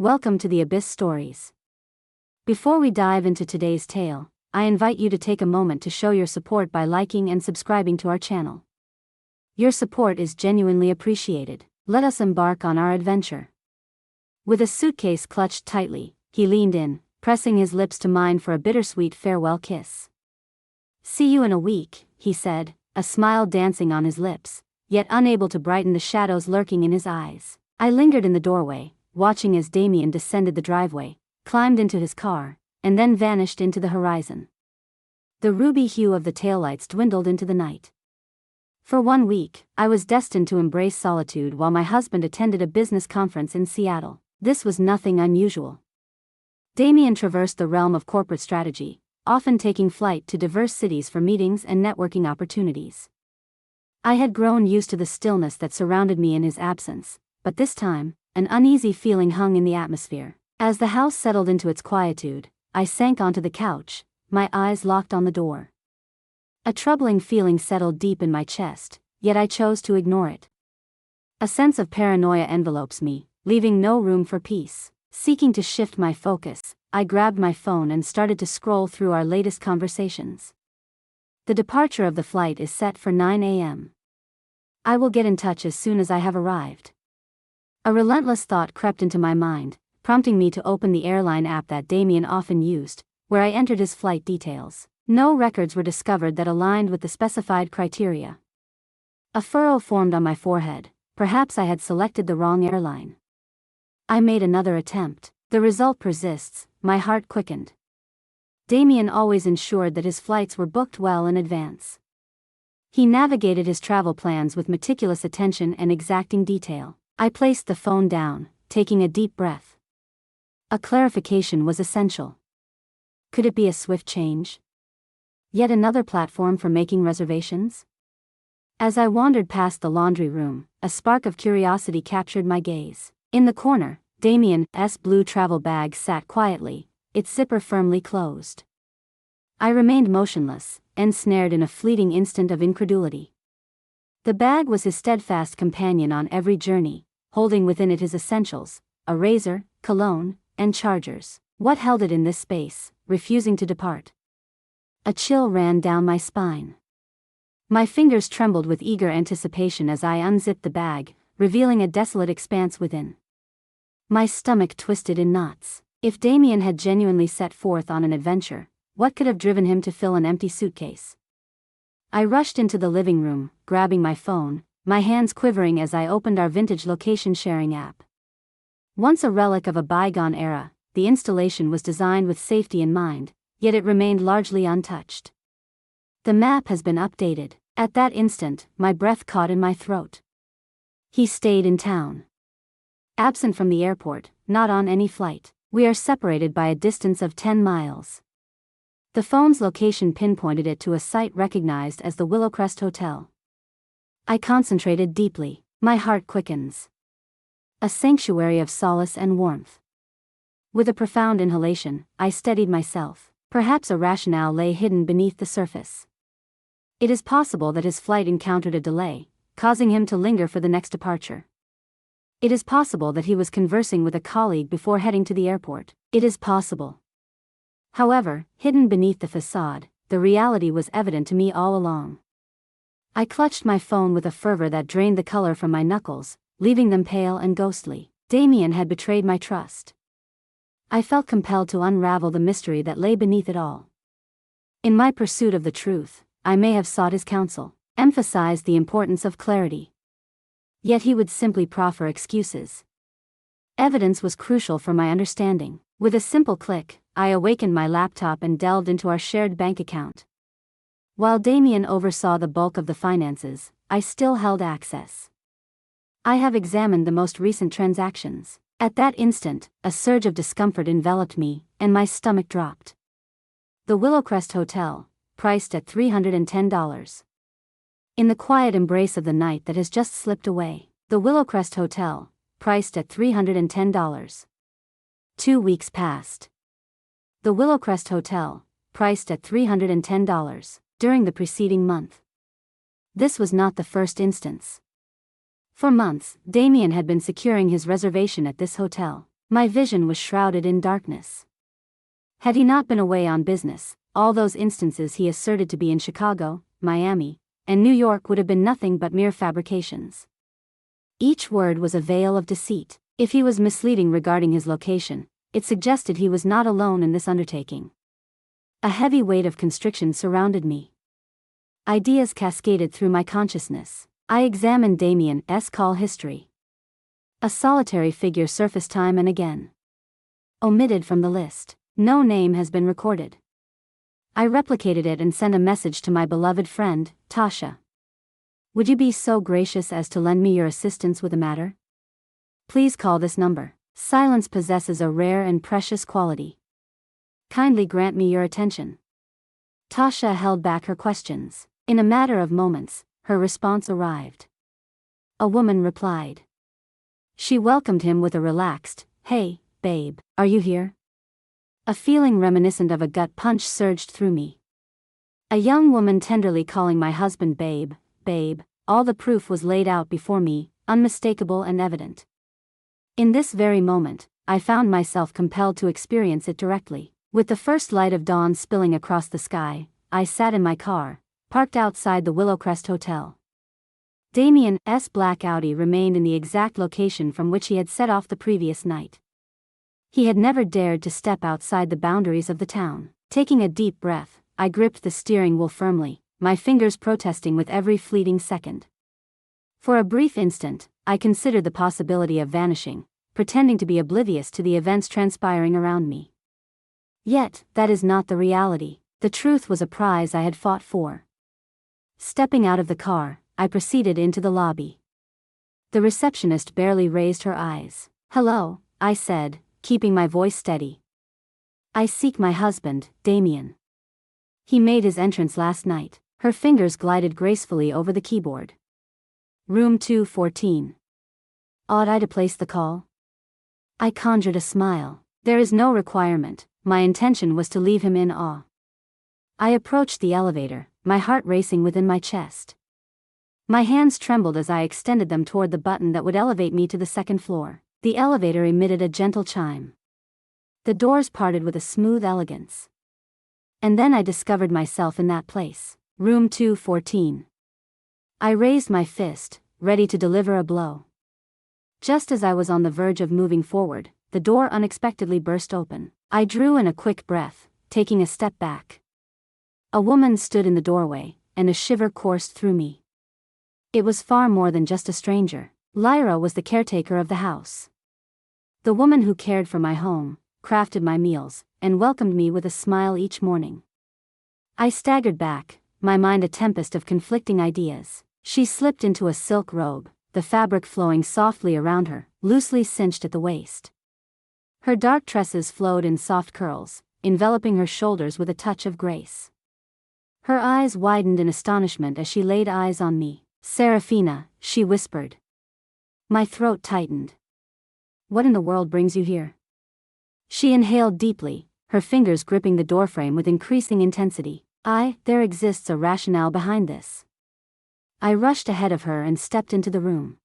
Welcome to the Abyss Stories. Before we dive into today's tale, I invite you to take a moment to show your support by liking and subscribing to our channel. Your support is genuinely appreciated. Let us embark on our adventure. With a suitcase clutched tightly, he leaned in, pressing his lips to mine for a bittersweet farewell kiss. "See you in a week," he said, a smile dancing on his lips, yet unable to brighten the shadows lurking in his eyes. I lingered in the doorway, watching as Damien descended the driveway, climbed into his car, and then vanished into the horizon. The ruby hue of the taillights dwindled into the night. For 1 week, I was destined to embrace solitude while my husband attended a business conference in Seattle. This was nothing unusual. Damien traversed the realm of corporate strategy, often taking flight to diverse cities for meetings and networking opportunities. I had grown used to the stillness that surrounded me in his absence, but this time, an uneasy feeling hung in the atmosphere. As the house settled into its quietude, I sank onto the couch, my eyes locked on the door. A troubling feeling settled deep in my chest, yet I chose to ignore it. A sense of paranoia envelopes me, leaving no room for peace. Seeking to shift my focus, I grabbed my phone and started to scroll through our latest conversations. The departure of the flight is set for 9 a.m. I will get in touch as soon as I have arrived. A relentless thought crept into my mind, prompting me to open the airline app that Damien often used, where I entered his flight details. No records were discovered that aligned with the specified criteria. A furrow formed on my forehead. Perhaps I had selected the wrong airline. I made another attempt. The result persists. My heart quickened. Damien always ensured that his flights were booked well in advance. He navigated his travel plans with meticulous attention and exacting detail. I placed the phone down, taking a deep breath. A clarification was essential. Could it be a swift change? Yet another platform for making reservations? As I wandered past the laundry room, a spark of curiosity captured my gaze. In the corner, Damien's blue travel bag sat quietly, its zipper firmly closed. I remained motionless, ensnared in a fleeting instant of incredulity. The bag was his steadfast companion on every journey, holding within it his essentials, a razor, cologne, and chargers. What held it in this space, refusing to depart? A chill ran down my spine. My fingers trembled with eager anticipation as I unzipped the bag, revealing a desolate expanse within. My stomach twisted in knots. If Damien had genuinely set forth on an adventure, what could have driven him to fill an empty suitcase? I rushed into the living room, grabbing my phone, my hands quivering as I opened our vintage location-sharing app. Once a relic of a bygone era, the installation was designed with safety in mind, yet it remained largely untouched. The map has been updated. At that instant, my breath caught in my throat. He stayed in town. Absent from the airport, not on any flight. We are separated by a distance of 10 miles. The phone's location pinpointed it to a site recognized as the Willowcrest Hotel. I concentrated deeply. My heart quickens. A sanctuary of solace and warmth. With a profound inhalation, I steadied myself. Perhaps a rationale lay hidden beneath the surface. It is possible that his flight encountered a delay, causing him to linger for the next departure. It is possible that he was conversing with a colleague before heading to the airport. It is possible. However, hidden beneath the facade, the reality was evident to me all along. I clutched my phone with a fervor that drained the color from my knuckles, leaving them pale and ghostly. Damien had betrayed my trust. I felt compelled to unravel the mystery that lay beneath it all. In my pursuit of the truth, I may have sought his counsel, emphasized the importance of clarity. Yet he would simply proffer excuses. Evidence was crucial for my understanding. With a simple click, I awakened my laptop and delved into our shared bank account. While Damien oversaw the bulk of the finances, I still held access. I have examined the most recent transactions. At that instant, a surge of discomfort enveloped me, and my stomach dropped. The Willowcrest Hotel, priced at $310. In the quiet embrace of the night that has just slipped away, the Willowcrest Hotel, priced at $310. 2 weeks passed. The Willowcrest Hotel, priced at $310, during the preceding month. This was not the first instance. For months, Damien had been securing his reservation at this hotel. My vision was shrouded in darkness. Had he not been away on business, all those instances he asserted to be in Chicago, Miami, and New York would have been nothing but mere fabrications. Each word was a veil of deceit. If he was misleading regarding his location, it suggested he was not alone in this undertaking. A heavy weight of constriction surrounded me. Ideas cascaded through my consciousness. I examined Damien's call history. A solitary figure surfaced time and again. Omitted from the list. No name has been recorded. I replicated it and sent a message to my beloved friend, Tasha. Would you be so gracious as to lend me your assistance with a matter? Please call this number. Silence possesses a rare and precious quality. Kindly grant me your attention. Tasha held back her questions. In a matter of moments, her response arrived. A woman replied. She welcomed him with a relaxed, "Hey, babe, are you here?" A feeling reminiscent of a gut punch surged through me. A young woman tenderly calling my husband babe, babe, all the proof was laid out before me, unmistakable and evident. In this very moment, I found myself compelled to experience it directly. With the first light of dawn spilling across the sky, I sat in my car, parked outside the Willowcrest Hotel. Damien's black Audi remained in the exact location from which he had set off the previous night. He had never dared to step outside the boundaries of the town. Taking a deep breath, I gripped the steering wheel firmly, my fingers protesting with every fleeting second. For a brief instant, I considered the possibility of vanishing, pretending to be oblivious to the events transpiring around me. Yet, that is not the reality. The truth was a prize I had fought for. Stepping out of the car, I proceeded into the lobby. The receptionist barely raised her eyes. "Hello," I said, keeping my voice steady. "I seek my husband, Damien. He made his entrance last night." Her fingers glided gracefully over the keyboard. "Room 214. Ought I to place the call?" I conjured a smile. There is no requirement. My intention was to leave him in awe. I approached the elevator, my heart racing within my chest. My hands trembled as I extended them toward the button that would elevate me to the second floor. The elevator emitted a gentle chime. The doors parted with a smooth elegance. And then I discovered myself in that place. Room 214. I raised my fist, ready to deliver a blow. Just as I was on the verge of moving forward, the door unexpectedly burst open. I drew in a quick breath, taking a step back. A woman stood in the doorway, and a shiver coursed through me. It was far more than just a stranger. Lyra was the caretaker of the house. The woman who cared for my home, crafted my meals, and welcomed me with a smile each morning. I staggered back, my mind a tempest of conflicting ideas. She slipped into a silk robe, the fabric flowing softly around her, loosely cinched at the waist. Her dark tresses flowed in soft curls, enveloping her shoulders with a touch of grace. Her eyes widened in astonishment as she laid eyes on me. "Serafina," she whispered. My throat tightened. "What in the world brings you here?" She inhaled deeply, her fingers gripping the doorframe with increasing intensity. There exists a rationale behind this." I rushed ahead of her and stepped into the room.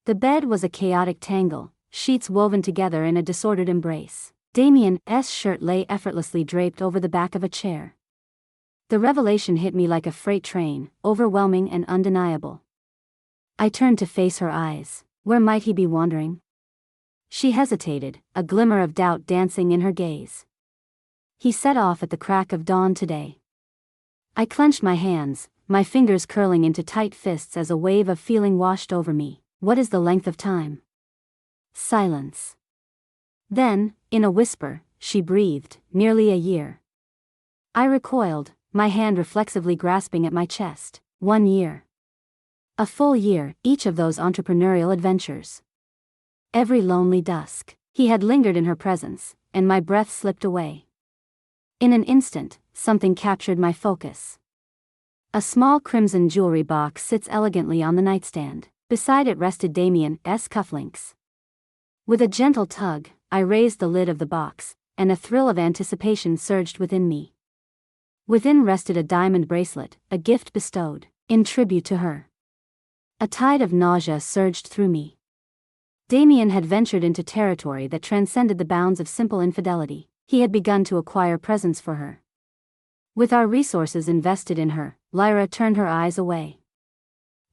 The bed was a chaotic tangle, sheets woven together in a disordered embrace. Damien's shirt lay effortlessly draped over the back of a chair. The revelation hit me like a freight train, overwhelming and undeniable. I turned to face her eyes. Where might he be wandering? She hesitated, a glimmer of doubt dancing in her gaze. "He set off at the crack of dawn today." I clenched my hands, my fingers curling into tight fists as a wave of feeling washed over me. "What is the length of time?" Silence. Then, in a whisper, she breathed, "Nearly a year." I recoiled, my hand reflexively grasping at my chest. 1 year. A full year, each of those entrepreneurial adventures. Every lonely dusk, he had lingered in her presence, and my breath slipped away. In an instant, something captured my focus. A small crimson jewelry box sits elegantly on the nightstand. Beside it rested Damien's cufflinks. With a gentle tug, I raised the lid of the box, and a thrill of anticipation surged within me. Within rested a diamond bracelet, a gift bestowed in tribute to her. A tide of nausea surged through me. Damien had ventured into territory that transcended the bounds of simple infidelity. He had begun to acquire presence for her. With our resources invested in her, Lyra turned her eyes away.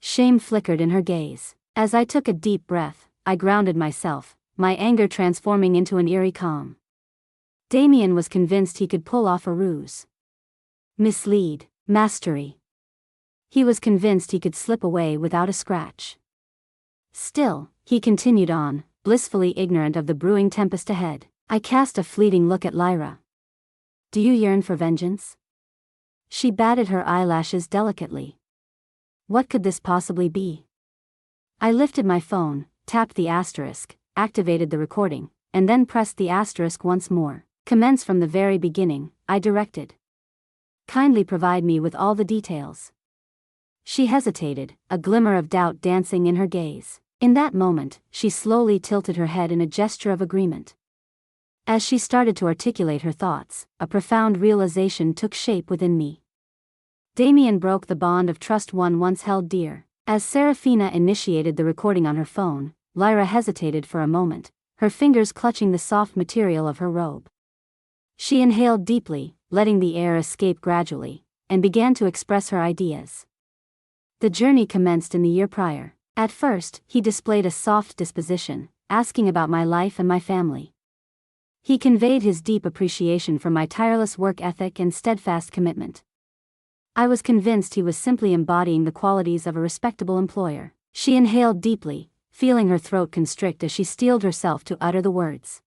Shame flickered in her gaze. As I took a deep breath, I grounded myself, my anger transforming into an eerie calm. Damien was convinced he could pull off a ruse. Mislead, mastery. He was convinced he could slip away without a scratch. Still, he continued on, blissfully ignorant of the brewing tempest ahead. I cast a fleeting look at Lyra. Do you yearn for vengeance? She batted her eyelashes delicately. What could this possibly be? I lifted my phone, tapped the asterisk, activated the recording, and then pressed the asterisk once more. Commence from the very beginning, I directed. Kindly provide me with all the details. She hesitated, a glimmer of doubt dancing in her gaze. In that moment, she slowly tilted her head in a gesture of agreement. As she started to articulate her thoughts, a profound realization took shape within me. Damien broke the bond of trust one once held dear. As Serafina initiated the recording on her phone, Lyra hesitated for a moment, her fingers clutching the soft material of her robe. She inhaled deeply, letting the air escape gradually, and began to express her ideas. The journey commenced in the year prior. At first, he displayed a soft disposition, asking about my life and my family. He conveyed his deep appreciation for my tireless work ethic and steadfast commitment. I was convinced he was simply embodying the qualities of a respectable employer. She inhaled deeply, feeling her throat constrict as she steeled herself to utter the words.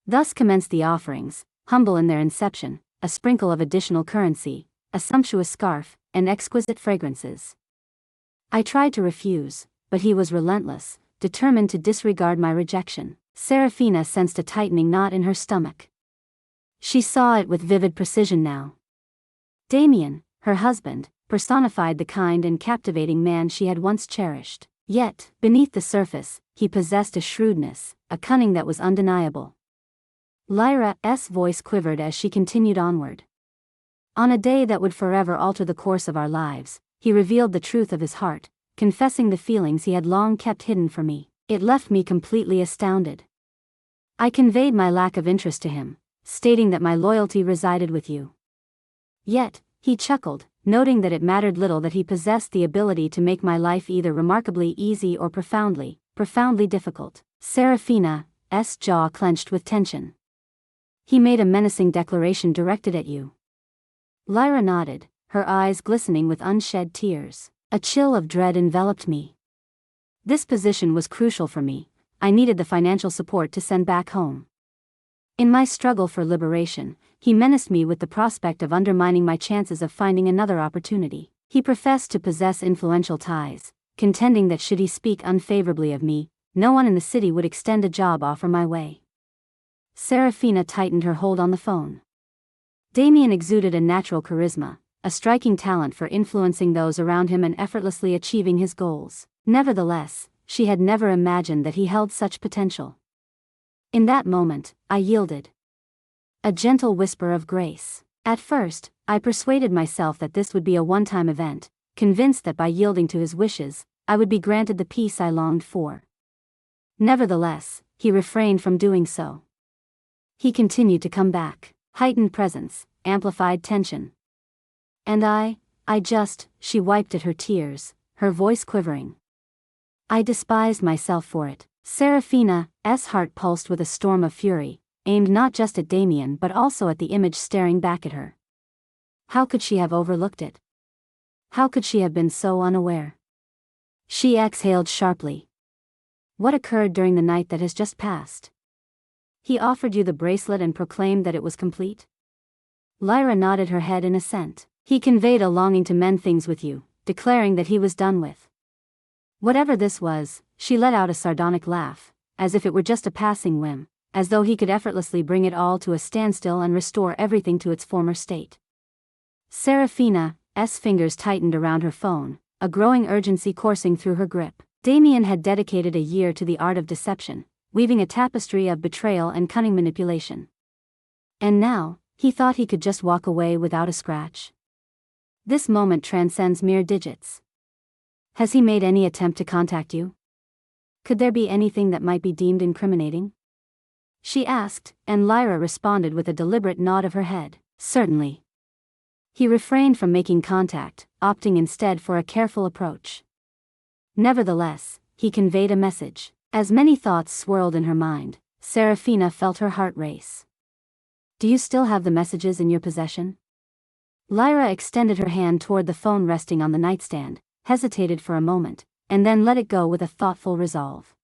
Thus commenced the offerings, humble in their inception, a sprinkle of additional currency, a sumptuous scarf, and exquisite fragrances. I tried to refuse, but he was relentless, determined to disregard my rejection. Serafina sensed a tightening knot in her stomach. She saw it with vivid precision now. Damien, her husband, personified the kind and captivating man she had once cherished. Yet, beneath the surface, he possessed a shrewdness, a cunning that was undeniable. Lyra's voice quivered as she continued onward. On a day that would forever alter the course of our lives, he revealed the truth of his heart, confessing the feelings he had long kept hidden from me. It left me completely astounded. I conveyed my lack of interest to him, stating that my loyalty resided with you. Yet, he chuckled, noting that it mattered little that he possessed the ability to make my life either remarkably easy or profoundly difficult. Serafina's jaw clenched with tension. He made a menacing declaration directed at you. Lyra nodded, her eyes glistening with unshed tears. A chill of dread enveloped me. This position was crucial for me. I needed the financial support to send back home. In my struggle for liberation, he menaced me with the prospect of undermining my chances of finding another opportunity. He professed to possess influential ties, contending that should he speak unfavorably of me, no one in the city would extend a job offer my way. Serafina tightened her hold on the phone. Damien exuded a natural charisma, a striking talent for influencing those around him and effortlessly achieving his goals. Nevertheless, she had never imagined that he held such potential. In that moment, I yielded. A gentle whisper of grace. At first, I persuaded myself that this would be a one-time event, convinced that by yielding to his wishes, I would be granted the peace I longed for. Nevertheless, he refrained from doing so. He continued to come back, heightened presence, amplified tension. And she wiped at her tears, her voice quivering. I despised myself for it. Serafina's heart pulsed with a storm of fury, aimed not just at Damien but also at the image staring back at her. How could she have overlooked it? How could she have been so unaware? She exhaled sharply. What occurred during the night that has just passed? He offered you the bracelet and proclaimed that it was complete? Lyra nodded her head in assent. He conveyed a longing to mend things with you, declaring that he was done with. Whatever this was, she let out a sardonic laugh, as if it were just a passing whim, as though he could effortlessly bring it all to a standstill and restore everything to its former state. Serafina's fingers tightened around her phone, a growing urgency coursing through her grip. Damien had dedicated a year to the art of deception, weaving a tapestry of betrayal and cunning manipulation. And now, he thought he could just walk away without a scratch. This moment transcends mere digits. Has he made any attempt to contact you? Could there be anything that might be deemed incriminating? She asked, and Lyra responded with a deliberate nod of her head. Certainly. He refrained from making contact, opting instead for a careful approach. Nevertheless, he conveyed a message. As many thoughts swirled in her mind, Serafina felt her heart race. Do you still have the messages in your possession? Lyra extended her hand toward the phone resting on the nightstand, hesitated for a moment, and then let it go with a thoughtful resolve.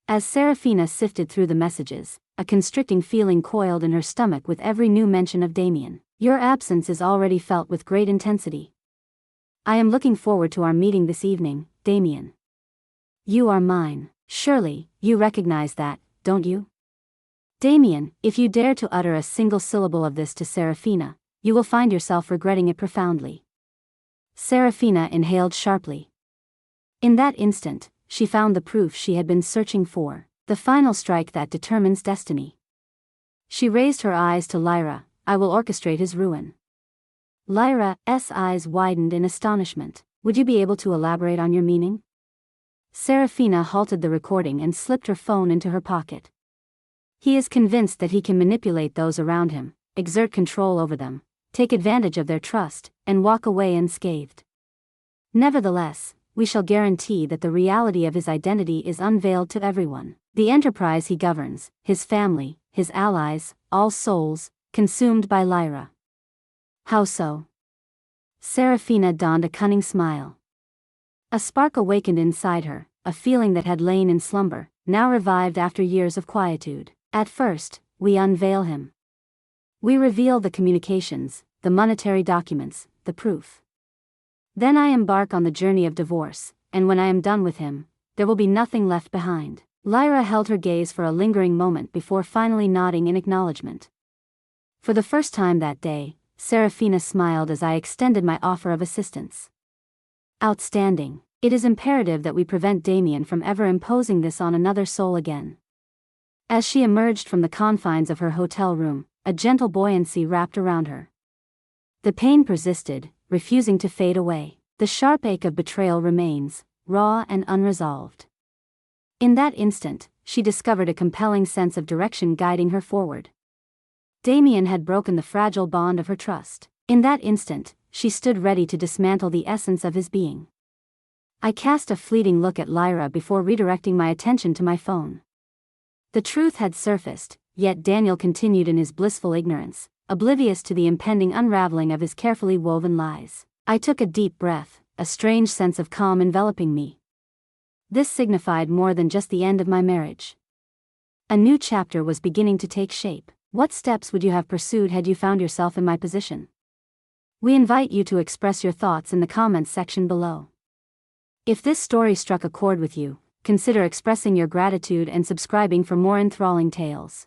As Serafina sifted through the messages, a constricting feeling coiled in her stomach with every new mention of Damien. Your absence is already felt with great intensity. I am looking forward to our meeting this evening, Damien. You are mine. Surely, you recognize that, don't you? Damien, if you dare to utter a single syllable of this to Serafina, you will find yourself regretting it profoundly. Serafina inhaled sharply. In that instant, she found the proof she had been searching for, the final strike that determines destiny. She raised her eyes to Lyra. I will orchestrate his ruin. Lyra's eyes widened in astonishment. Would you be able to elaborate on your meaning? Serafina halted the recording and slipped her phone into her pocket. He is convinced that he can manipulate those around him, exert control over them, take advantage of their trust, and walk away unscathed. Nevertheless, we shall guarantee that the reality of his identity is unveiled to everyone. The enterprise he governs, his family, his allies, all souls, consumed by Lyra. How so? Serafina donned a cunning smile. A spark awakened inside her, a feeling that had lain in slumber, now revived after years of quietude. At first, we unveil him. We reveal the communications, the monetary documents, the proof. Then I embark on the journey of divorce, and when I am done with him, there will be nothing left behind. Lyra held her gaze for a lingering moment before finally nodding in acknowledgement. For the first time that day, Serafina smiled as I extended my offer of assistance. Outstanding. It is imperative that we prevent Damien from ever imposing this on another soul again. As she emerged from the confines of her hotel room, a gentle buoyancy wrapped around her. The pain persisted, refusing to fade away. The sharp ache of betrayal remains, raw and unresolved. In that instant, she discovered a compelling sense of direction guiding her forward. Damien had broken the fragile bond of her trust. In that instant, she stood ready to dismantle the essence of his being. I cast a fleeting look at Lyra before redirecting my attention to my phone. The truth had surfaced, yet Daniel continued in his blissful ignorance, oblivious to the impending unraveling of his carefully woven lies. I took a deep breath, a strange sense of calm enveloping me. This signified more than just the end of my marriage. A new chapter was beginning to take shape. What steps would you have pursued had you found yourself in my position? We invite you to express your thoughts in the comments section below. If this story struck a chord with you, consider expressing your gratitude and subscribing for more enthralling tales.